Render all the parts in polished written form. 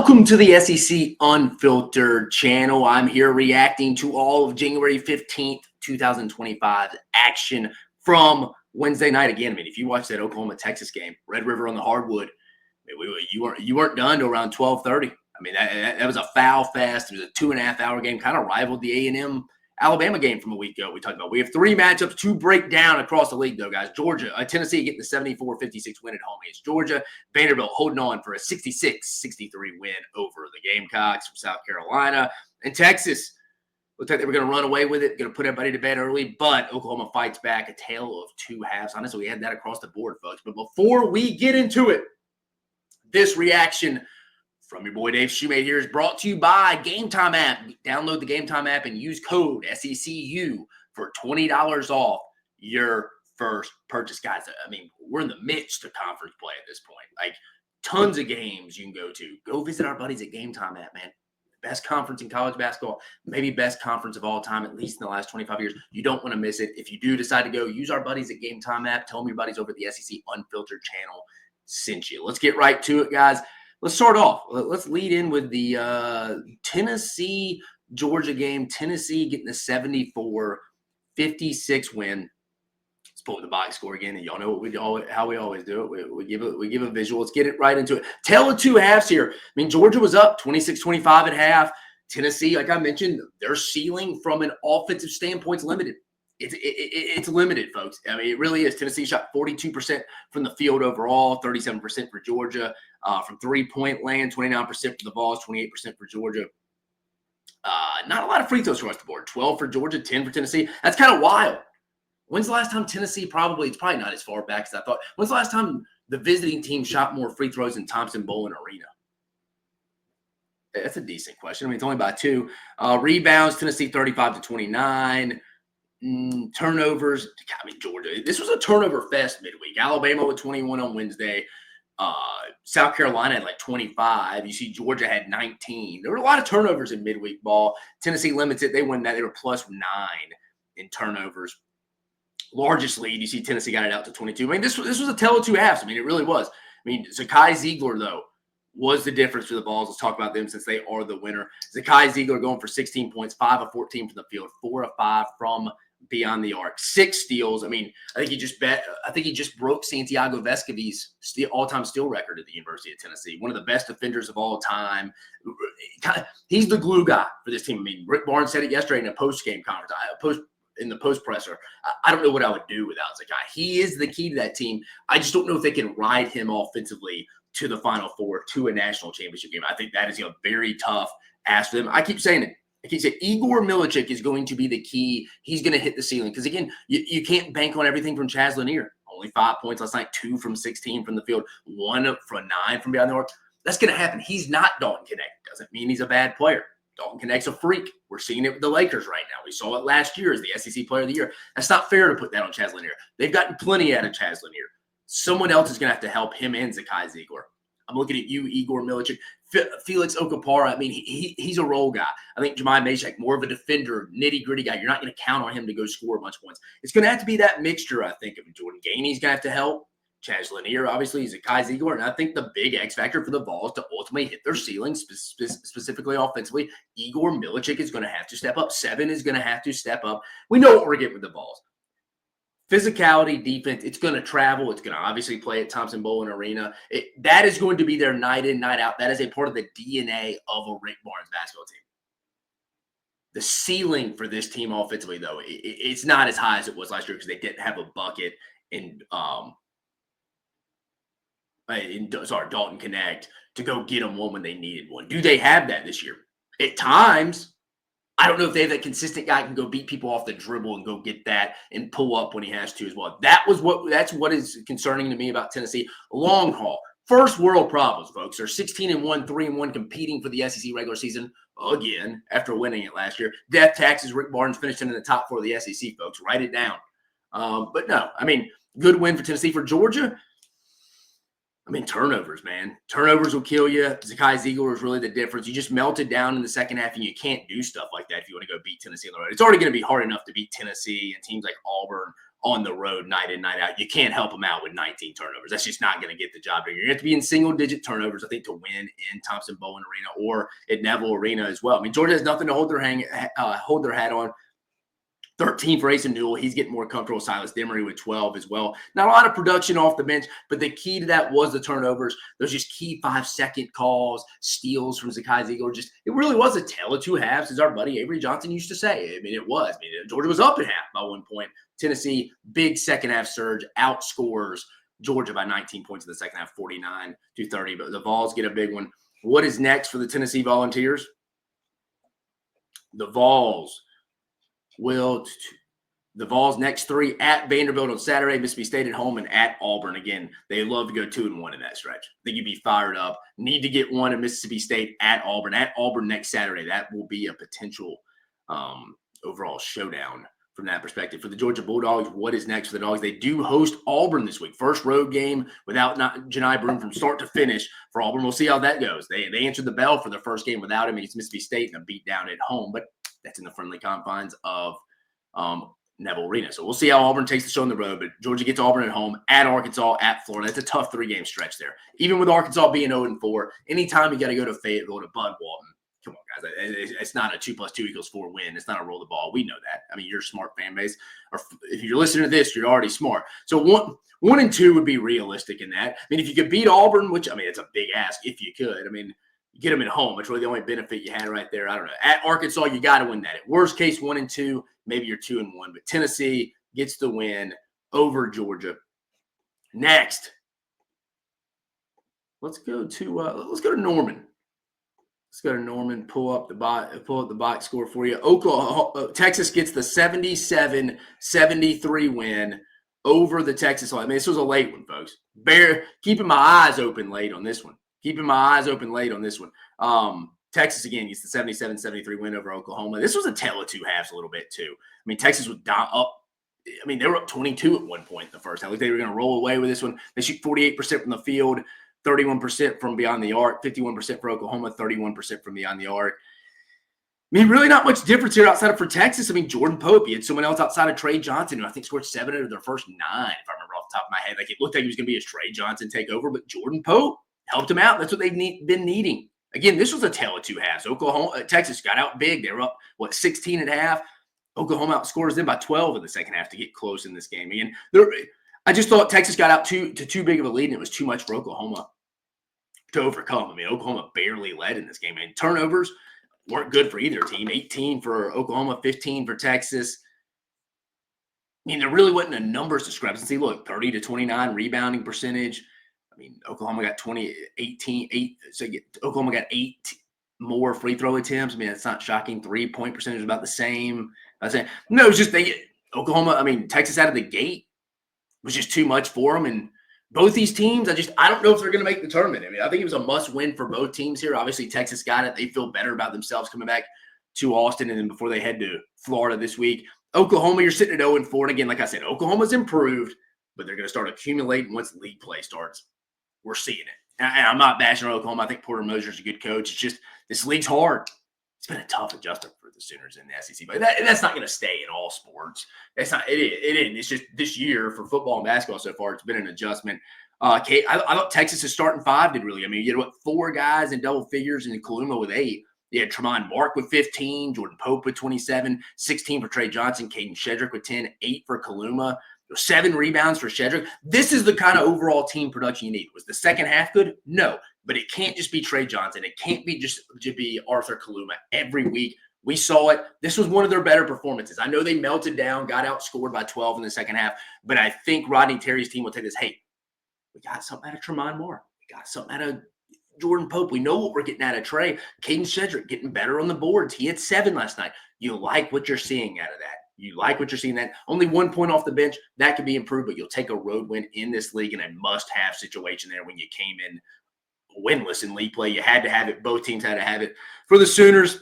Welcome to the SEC Unfiltered channel. I'm here reacting to all of January 15th, 2025 action from Wednesday night. Again, I mean, if you watched that Oklahoma-Texas game, Red River on the hardwood, you weren't done to around 12:30. I mean, that was a foul fest. It was a 2.5-hour game, kind of rivaled the A&M Alabama game from a week ago we talked about. We have three matchups to break down across the league, though, guys. Tennessee getting the 74-56 win at home against Georgia. Vanderbilt holding on for a 66-63 win over the Gamecocks from South Carolina. And Texas looked like they were going to run away with it, going to put everybody to bed early, but Oklahoma fights back, a tale of two halves. Honestly, we had that across the board, folks. But before we get into it, this reaction from your boy Dave Shumate here is brought to you by GameTime app. Download the GameTime app and use code SECU for $20 off your first purchase. Guys, I mean, we're in the midst of conference play at this point. Like, tons of games you can go to. Go visit our buddies at GameTime app, man. Best conference in college basketball, maybe best conference of all time, at least in the last 25 years. You don't want to miss it. If you do decide to go, use our buddies at GameTime app. Tell them your buddies over at the SEC Unfiltered channel sent you. Let's get right to it, guys. Let's start off. Let's lead in with the Tennessee-Georgia game. Tennessee getting the 74-56 win. Let's pull up the box score again. And y'all know how we always do it. We give a visual. Let's get it right into it. Tale of two halves here. I mean, Georgia was up 26-25 at half. Tennessee, like I mentioned, their ceiling from an offensive standpoint is limited. It's limited, folks. I mean, it really is. Tennessee shot 42% from the field overall, 37% for Georgia. From three-point land, 29% for the Vols, 28% for Georgia. Not a lot of free throws across the board. 12 for Georgia, 10 for Tennessee. That's kind of wild. When's the last time Tennessee it's probably not as far back as I thought. When's the last time the visiting team shot more free throws than Thompson-Boling Arena? That's a decent question. I mean, it's only by 2. Rebounds, Tennessee 35-29. Turnovers, I mean, Georgia. This was a turnover fest midweek. Alabama with 21 on Wednesday. South Carolina had like 25. You see Georgia had 19. There were a lot of turnovers in midweek ball. Tennessee limits it. They win that. They were +9 in turnovers. Largest lead. You see Tennessee got it out to 22. I mean, this was a tale of two halves. I mean, it really was. I mean, Zakai Ziegler, though, was the difference for the Vols. Let's talk about them since they are the winner. Zakai Ziegler going for 16 points, 5 of 14 from the field, 4 of 5 from beyond the arc, 6 steals. I mean, I think he just broke Santiago Vescovi's all-time steal record at the University of Tennessee. One of the best defenders of all time. He's the glue guy for this team. I mean, Rick Barnes said it yesterday in a post-game conference, in the post-presser. I don't know what I would do without Zakai. He is the key to that team. I just don't know if they can ride him offensively to the Final Four, to a national championship game. I think that is a very tough ask for them. I keep saying it. Igor Milicic is going to be the key. He's going to hit the ceiling. Because, again, you can't bank on everything from Chaz Lanier. Only 5 points last night, 2 from 16 from the field, 1 from 9 from beyond the arc. That's going to happen. He's not Dalton Connect. Doesn't mean he's a bad player. Dalton Connect's a freak. We're seeing it with the Lakers right now. We saw it last year as the SEC Player of the Year. That's not fair to put that on Chaz Lanier. They've gotten plenty out of Chaz Lanier. Someone else is going to have to help him and Zakai Ziegler. I'm looking at you, Igor Milicic. Felix Okapara, I mean, he's a role guy. I think Jemai Mashack, more of a defender, nitty-gritty guy. You're not going to count on him to go score a bunch of points. It's going to have to be that mixture, I think, of Jordan Gainey's going to have to help. Chaz Lanier, obviously, he's a Zakai Ziegler. And I think the big X factor for the Vols to ultimately hit their ceiling, specifically offensively, Igor Milicic is going to have to step up. 7 is going to have to step up. We know what we're getting with the Vols. Physicality, defense, it's going to travel. It's going to obviously play at Thompson-Boling Arena. That is going to be their night in, night out. That is a part of the DNA of a Rick Barnes basketball team. The ceiling for this team offensively, though, it's not as high as it was last year because they didn't have a bucket in Dalton Connect to go get them one when they needed one. Do they have that this year? At times. I don't know if they have that consistent guy who can go beat people off the dribble and go get that and pull up when he has to as well. That's what is concerning to me about Tennessee. Long haul. First world problems, folks. They're 16-1, 3-1 competing for the SEC regular season again after winning it last year. Death taxes, Rick Barnes finishing in the top 4 of the SEC, folks. Write it down. But no, I mean, good win for Tennessee. For Georgia, I mean, turnovers, man. Turnovers will kill you. Zakai Ziegler was really the difference. You just melted down in the second half, and you can't do stuff like that if you want to go beat Tennessee on the road. It's already going to be hard enough to beat Tennessee and teams like Auburn on the road night in, night out. You can't help them out with 19 turnovers. That's just not going to get the job done. You're going to have to be in single-digit turnovers, I think, to win in Thompson-Boling Arena or at Neville Arena as well. I mean, Georgia has nothing to hold their hat on. 13 for Ace and Newell. He's getting more comfortable. Silas Demery with 12 as well. Not a lot of production off the bench, but the key to that was the turnovers. Those just key 5-second calls, steals from Zakai Ziegler. It really was a tale of two halves, as our buddy Avery Johnson used to say. I mean, it was. I mean, Georgia was up at half by 1 point. Tennessee, big second half surge, outscores Georgia by 19 points in the second half, 49-30. But the Vols get a big one. What is next for the Tennessee Volunteers? The Vols next 3 at Vanderbilt on Saturday, Mississippi State at home, and at Auburn. Again, they love to go 2-1 in that stretch. I think you'd be fired up. Need to get one at Mississippi State at Auburn. At Auburn next Saturday. That will be a potential overall showdown from that perspective. For the Georgia Bulldogs, what is next for the Dogs? They do host Auburn this week. First road game without Janai Broome from start to finish for Auburn. We'll see how that goes. They answered the bell for their first game without him against Mississippi State and a beat down at home, but that's in the friendly confines of Neville Arena. So we'll see how Auburn takes the show on the road, but Georgia gets Auburn at home, at Arkansas, at Florida. That's a tough 3-game stretch there. Even with Arkansas being 0-4, anytime you got to go to Fayetteville to Bud Walton, come on, guys. It's not a 2 + 2 = 4 win. It's not a roll the ball. We know that. I mean, you're a smart fan base. Or if you're listening to this, you're already smart. So 1 and 2 would be realistic in that. I mean, if you could beat Auburn, which, I mean, it's a big ask if you could. I mean, get them at home. It's really the only benefit you had right there. I don't know. At Arkansas, you got to win that. At worst case, 1 and 2, maybe you're 2 and 1. But Tennessee gets the win over Georgia. Next, let's go to Norman. Let's go to Norman. Pull up the box score for you. Texas gets the 77-73 win over the Texas line. I mean, this was a late one, folks. Keeping my eyes open late on this one. Texas, again, gets the 77-73 win over Oklahoma. This was a tale of two halves a little bit, too. I mean, Texas was up. I mean, they were up 22 at one point in the first half. Like they were going to roll away with this one. They shoot 48% from the field, 31% from beyond the arc, 51% for Oklahoma, 31% from beyond the arc. I mean, really not much difference here outside of for Texas. I mean, Jordan Pope, you had someone else outside of Trey Johnson who I think scored 7 out of their first 9, if I remember off the top of my head. Like it looked like he was going to be a Trey Johnson takeover, but Jordan Pope helped him out. That's what they've been needing. Again, this was a tale of two halves. Texas got out big. They were up, 16 at half. Oklahoma outscores them by 12 in the second half to get close in this game. Again, I just thought Texas got out to too big of a lead, and it was too much for Oklahoma to overcome. I mean, Oklahoma barely led in this game. And turnovers weren't good for either team. 18 for Oklahoma, 15 for Texas. I mean, there really wasn't a numbers discrepancy. Look, 30-29 rebounding percentage. I mean, Oklahoma got 8. So Oklahoma got 8 more free throw attempts. I mean, that's not shocking. 3-point percentage was about the same. I was saying, no, it's just Texas out of the gate was just too much for them. And both these teams, I don't know if they're going to make the tournament. I mean, I think it was a must-win for both teams here. Obviously, Texas got it. They feel better about themselves coming back to Austin and then before they head to Florida this week. Oklahoma, you're sitting at 0-4. And again, like I said, Oklahoma's improved, but they're going to start accumulating once league play starts. We're seeing it. And I'm not bashing Oklahoma. I think Porter Moser's a good coach. It's just this league's hard. It's been a tough adjustment for the Sooners in the SEC, but that's not going to stay in all sports. It isn't. It's just this year for football and basketball so far, it's been an adjustment. I thought Texas's starting 5 did really. I mean, you had 4 guys in double figures and Kaluma with 8. You had Tremont Mark with 15, Jordan Pope with 27, 16 for Trey Johnson, Caden Shedrick with 10, 8 for Kaluma. 7 rebounds for Shedrick. This is the kind of overall team production you need. Was the second half good? No. But it can't just be Trey Johnson. It can't be just be Arthur Kaluma every week. We saw it. This was one of their better performances. I know they melted down, got outscored by 12 in the second half, but I think Rodney Terry's team will take this. Hey, we got something out of Tremont Mark. We got something out of Jordan Pope. We know what we're getting out of Trey. Caden Shedrick getting better on the boards. He had 7 last night. You like what you're seeing out of that. You like what you're seeing that. Only 1 point off the bench. That could be improved, but you'll take a road win in this league in a must-have situation there when you came in winless in league play. You had to have it. Both teams had to have it. For the Sooners, I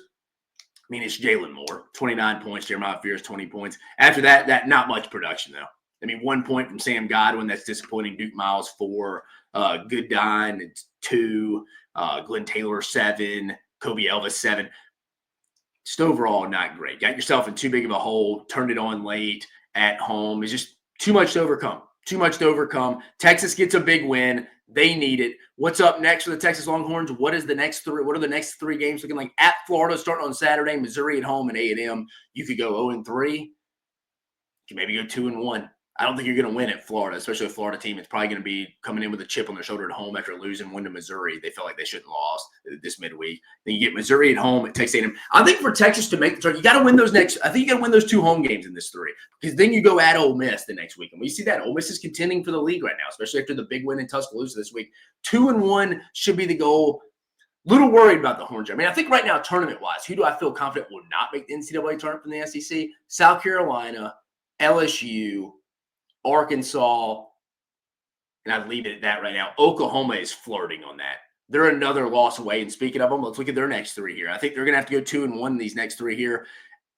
mean, it's Jalen Moore, 29 points. Jeremiah Fears, 20 points. After that, not much production, though. I mean, 1 point from Sam Godwin. That's disappointing. Duke Miles, 4. Goodine, it's 2. Glenn Taylor, 7. Kobe Elvis, 7. Just overall not great. Got yourself in too big of a hole. Turned it on late at home. It's just too much to overcome. Too much to overcome. Texas gets a big win. They need it. What's up next for the Texas Longhorns? What are the next 3 games looking like? At Florida, starting on Saturday. Missouri at home and A&M. You could go 0-3. You can maybe go 2-1. I don't think you're going to win at Florida, especially a Florida team. It's probably going to be coming in with a chip on their shoulder at home after losing 1 to Missouri. They felt like they shouldn't have lost this midweek. Then you get Missouri at home at Texas A&M. I think for Texas to make the turn, you got to win those next. I think you got to win those 2 home games in this 3, because then you go at Ole Miss the next week, and we see that Ole Miss is contending for the league right now, especially after the big win in Tuscaloosa this week. 2-1 should be the goal. Little worried about the Horns. I mean, I think right now, tournament-wise, who do I feel confident will not make the NCAA tournament from the SEC? South Carolina, LSU, Arkansas, and I'd leave it at that right now. Oklahoma is flirting on that. They're another loss away. And speaking of them, let's look at their next 3 here. I think they're going to have to go 2-1 in these next 3 here.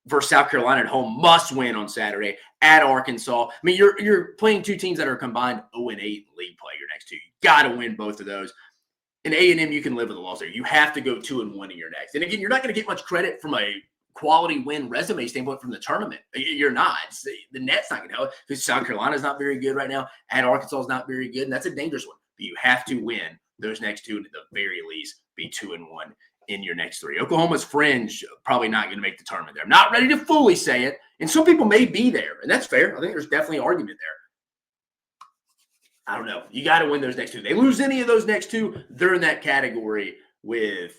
Versus South Carolina at home, must win on Saturday at Arkansas. I mean, you're playing 2 teams that are combined 0-8 in league play. Your next 2, you got to win both of those. In A&M, you can live with a loss there. You have to go 2-1 in your next. And again, you're not going to get much credit from a quality win resume standpoint from the tournament. You're not. The net's not going to help because South Carolina's not very good right now, and Arkansas is not very good, and that's a dangerous one. But you have to win those next 2, and at the very least, be 2-1 in your next 3. Oklahoma's fringe probably not going to make the tournament there. I'm not ready to fully say it, and some people may be there, and that's fair. I think there's definitely an argument there. I don't know. You got to win those next 2. They lose any of those next 2, they're in that category with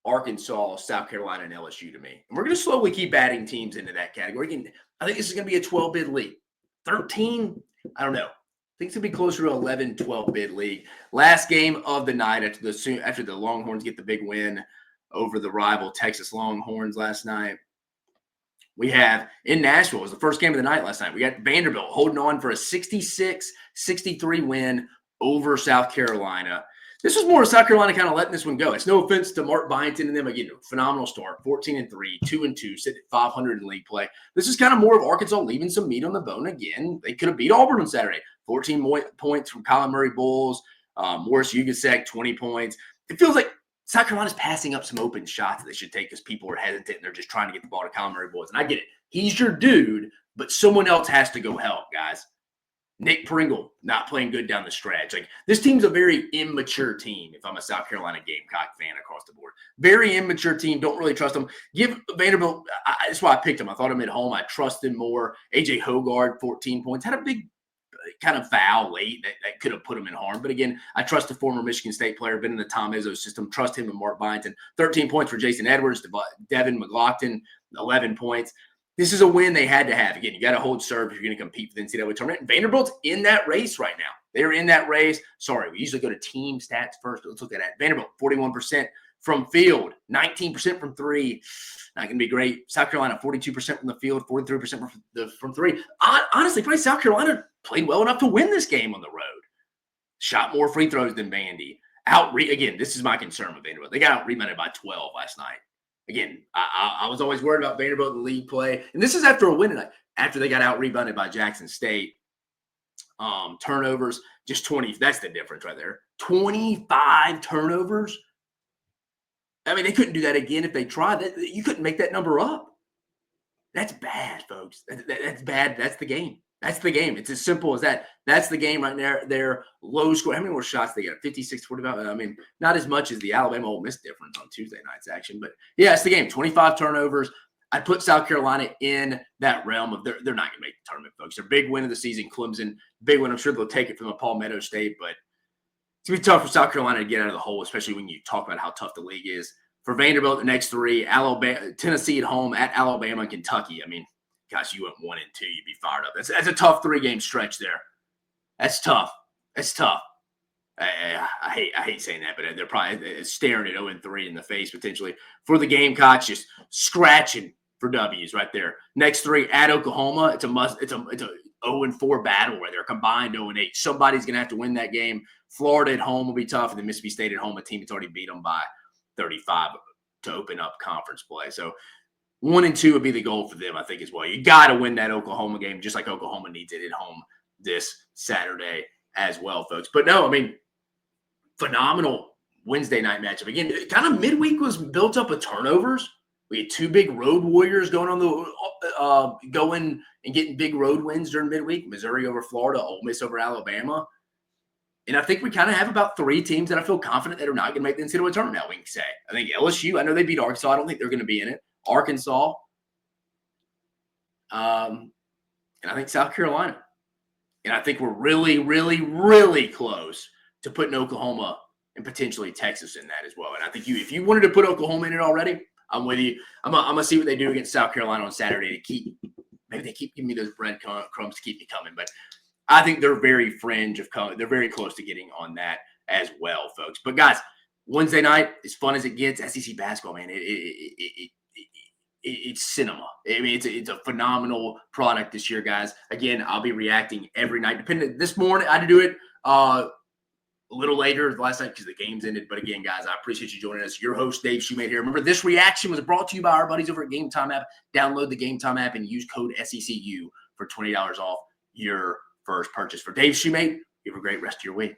Arkansas, South Carolina, and LSU to me. And we're going to slowly keep adding teams into that category. Again, I think this is going to be a 12-bid league. 13, I don't know. I think it's going to be closer to 11, 12-bid league. Last game of the night after the Longhorns get the big win over the rival Texas Longhorns last night. We have in Nashville, it was the first game of the night last night. We got Vanderbilt holding on for a 66-63 win over South Carolina. This was more of South Carolina kind of letting this one go. It's no offense to Mark Byington and them. Again, phenomenal start, 14-3, 2-2, sitting at 500 in league play. This is kind of more of Arkansas leaving some meat on the bone again. They could have beat Auburn on Saturday. 14 points from Colin Murray Bulls. Morris Ugasek, 20 points. It feels like South Carolina's passing up some open shots that they should take because people are hesitant and they're just trying to get the ball to Colin Murray Bulls. And I get it. He's your dude, but someone else has to go help, guys. Nick Pringle not playing good down the stretch. Like, this team's a very immature team if I'm a South Carolina Gamecock fan across the board. Very immature team. Don't really trust them. Give Vanderbilt – that's why I picked him. I thought him at home. I trust him more. A.J. Hogard, 14 points. Had a big kind of foul late that could have put him in harm. But, again, I trust the former Michigan State player, been in the Tom Izzo system. Trust him and Mark Byington. 13 points for Jason Edwards. Devin McLaughlin, 11 points. This is a win they had to have. Again, you got to hold serve if you're going to compete for the NCAA tournament. And Vanderbilt's in that race right now. They're in that race. Sorry, we usually go to team stats first. Let's look at that. Vanderbilt, 41% from field, 19% from 3. Not going to be great. South Carolina, 42% from the field, 43% from 3. Honestly, probably South Carolina played well enough to win this game on the road. Shot more free throws than Vandy. Again, this is my concern with Vanderbilt. They got out-rebounded by 12 last night. Again, I was always worried about Vanderbilt in league play. And this is after a win tonight, after they got out-rebounded by Jackson State. Turnovers, just 20. That's the difference right there. 25 turnovers. I mean, they couldn't do that again if they tried. You couldn't make that number up. That's bad, folks. That's bad. That's the game. That's the game. It's as simple as that. That's the game right there. They're low score. How many more shots they got? 56-45. I mean, not as much as the Alabama-Ole Miss difference on Tuesday night's action. But, yeah, it's the game. 25 turnovers. I'd put South Carolina in that realm of they're not going to make the tournament, folks. Their big win of the season, Clemson. Big win. I'm sure they'll take it from the Palmetto State. But it's going to be tough for South Carolina to get out of the hole, especially when you talk about how tough the league is. For Vanderbilt, the next 3, Tennessee at home, at Alabama and Kentucky. I mean, gosh, you went 1 and 2, you'd be fired up. That's a tough 3-game stretch there. That's tough. That's tough. I hate saying that, but they're probably staring at 0-3 in the face potentially for the Gamecocks, just scratching for W's right there. Next 3 at Oklahoma. It's a 0-4 battle where they're combined 0-8. Somebody's gonna have to win that game. Florida at home will be tough, and then Mississippi State at home, a team that's already beat them by 35 to open up conference play. So 1 and 2 would be the goal for them, I think, as well. You got to win that Oklahoma game, just like Oklahoma needs it at home this Saturday as well, folks. But no, I mean, phenomenal Wednesday night matchup. Again, kind of midweek was built up with turnovers. We had two big road warriors going on the going and getting big road wins during midweek. Missouri over Florida, Ole Miss over Alabama. And I think we kind of have about three teams that I feel confident that are not going to make the NCAA tournament now, we can say. I think LSU, I know they beat Arkansas. I don't think they're going to be in it. Arkansas. And I think South Carolina. And I think we're really, really, really close to putting Oklahoma and potentially Texas in that as well. And I think if you wanted to put Oklahoma in it already, I'm with you. I'm gonna see what they do against South Carolina on Saturday to maybe they keep giving me those breadcrumbs to keep me coming. But I think they're very fringe of coming. They're very close to getting on that as well, folks. But guys, Wednesday night, as fun as it gets, SEC basketball, man, it's cinema. I mean, it's a phenomenal product this year, guys. Again, I'll be reacting every night. Depending this morning, I had to do it a little later last night because the game's ended. But again, guys, I appreciate you joining us. Your host, Dave Shumate here. Remember, this reaction was brought to you by our buddies over at GameTime app. Download the GameTime app and use code SECU for $20 off your first purchase. For Dave Shumate, you have a great rest of your week.